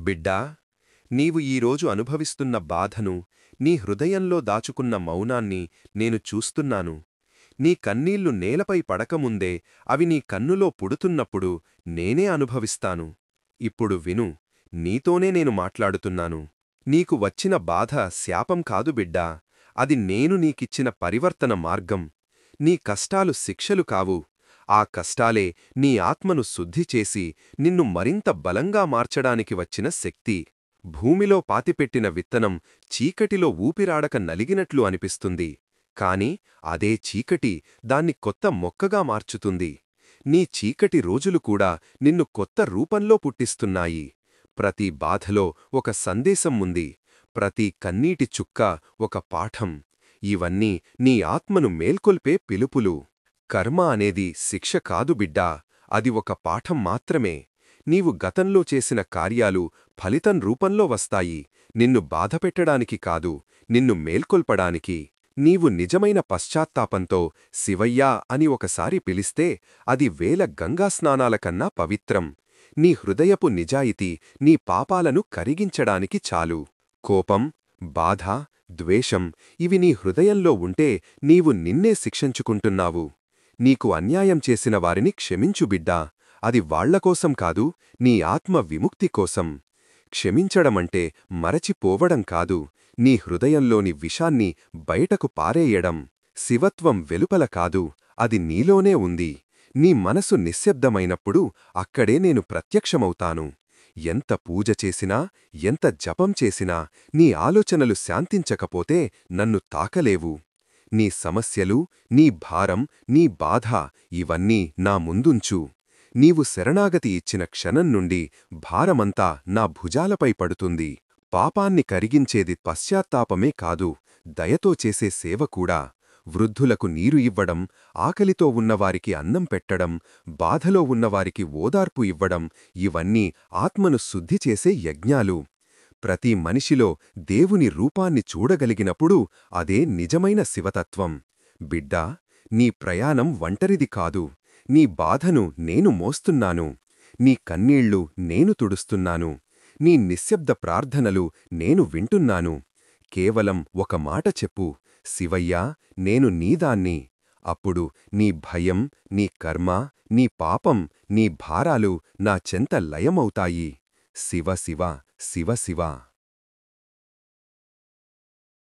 బిడ్డా, నీవు ఈరోజు అనుభవిస్తున్న బాధను, నీ హృదయంలో దాచుకున్న మౌనాన్ని నేను చూస్తున్నాను. నీ కన్నీళ్లు నేలపై పడకముందే అవి నీ కన్నులో పుడుతున్నప్పుడు నేనే అనుభవిస్తాను. ఇప్పుడు విను, నీతోనే నేను మాట్లాడుతున్నాను. నీకు వచ్చిన బాధ శాపం కాదు బిడ్డా, అది నేను నీకిచ్చిన పరివర్తన మార్గం. నీ కష్టాలు శిక్షలు కావు, ఆ కష్టాలే నీ ఆత్మను శుద్ధిచేసి నిన్ను మరింత బలంగా మార్చడానికి వచ్చిన శక్తి. భూమిలో పాతిపెట్టిన విత్తనం చీకటిలో ఊపిరాడక నలిగినట్లు అనిపిస్తుంది, కాని అదే చీకటి దాన్ని కొత్త మొక్కగా మార్చుతుంది. నీ చీకటి రోజులు కూడా నిన్ను కొత్త రూపంలో పుట్టిస్తున్నాయి. ప్రతి బాధలో ఒక సందేశం ఉంది, ప్రతి కన్నీటి చుక్క ఒక పాఠం. ఇవన్నీ నీ ఆత్మను మేల్కొల్పే పిలుపులు. కర్మ అనేది శిక్ష కాదు బిడ్డా, అది ఒక పాఠం మాత్రమే. నీవు గతంలో చేసిన కార్యాలు ఫలితం రూపంలో వస్తాయి, నిన్ను బాధపెట్టడానికి కాదు, నిన్ను మేల్కొల్పడానికి. నీవు నిజమైన పశ్చాత్తాపంతో శివయ్యా అని ఒకసారి పిలిస్తే అది వేల గంగాస్నానాల కన్నా పవిత్రం. నీ హృదయపు నిజాయితీ నీ పాపాలను కరిగించడానికి చాలు. కోపం, బాధ, ద్వేషం ఇవి నీ హృదయంలో ఉంటే నీవు నిన్నే శిక్షించుకుంటున్నావు. నీకు అన్యాయం చేసిన వారిని క్షమించు బిడ్డా, అది వాళ్లకోసం కాదు, నీ ఆత్మ విముక్తి కోసం. క్షమించడమంటే మరచిపోవడం కాదు, నీ హృదయంలోని విషాన్ని బయటకు పారేయడం. శివత్వం వెలుపల కాదు, అది నీలోనే ఉంది. నీ మనసు నిశ్శబ్దమైనప్పుడు అక్కడే నేను ప్రత్యక్షమవుతాను. ఎంత పూజ చేసినా, ఎంత జపం చేసినా నీ ఆలోచనలు శాంతించకపోతే నన్ను తాకలేవు. నీ సమస్యలు, నీ భారం, నీ బాధ ఇవన్నీ నా ముందుంచు. నీవు శరణాగతి ఇచ్చిన క్షణం నుండి భారమంతా నా భుజాలపై పడుతుంది. పాపాన్ని కరిగించేది పశ్చాత్తాపమే కాదు, దయతో చేసే సేవ కూడా. వృద్ధులకు నీరు ఇవ్వడం, ఆకలితో ఉన్నవారికి అన్నం పెట్టడం, బాధలో ఉన్నవారికి ఓదార్పు ఇవ్వడం ఇవన్నీ ఆత్మను శుద్ధి చేసే యజ్ఞాలు. ప్రతి మనిషిలో దేవుని రూపాన్ని చూడగలిగినప్పుడు అదే నిజమైన శివతత్వం. బిడ్డా, నీ ప్రయాణం ఒంటరిది కాదు, నీ బాధను నేను మోస్తున్నాను. నీ కన్నీళ్లు నేను తుడుస్తున్నాను, నీ నిశ్శబ్ద ప్రార్థనలు నేను వింటున్నాను. కేవలం ఒక మాట చెప్పు, శివయ్యా, నేను నీదాన్ని. అప్పుడు నీ భయం, నీ కర్మ, నీ పాపం, నీ భారాలు నా చెంత లయమవుతాయి. శివ శివ, శివ శివ.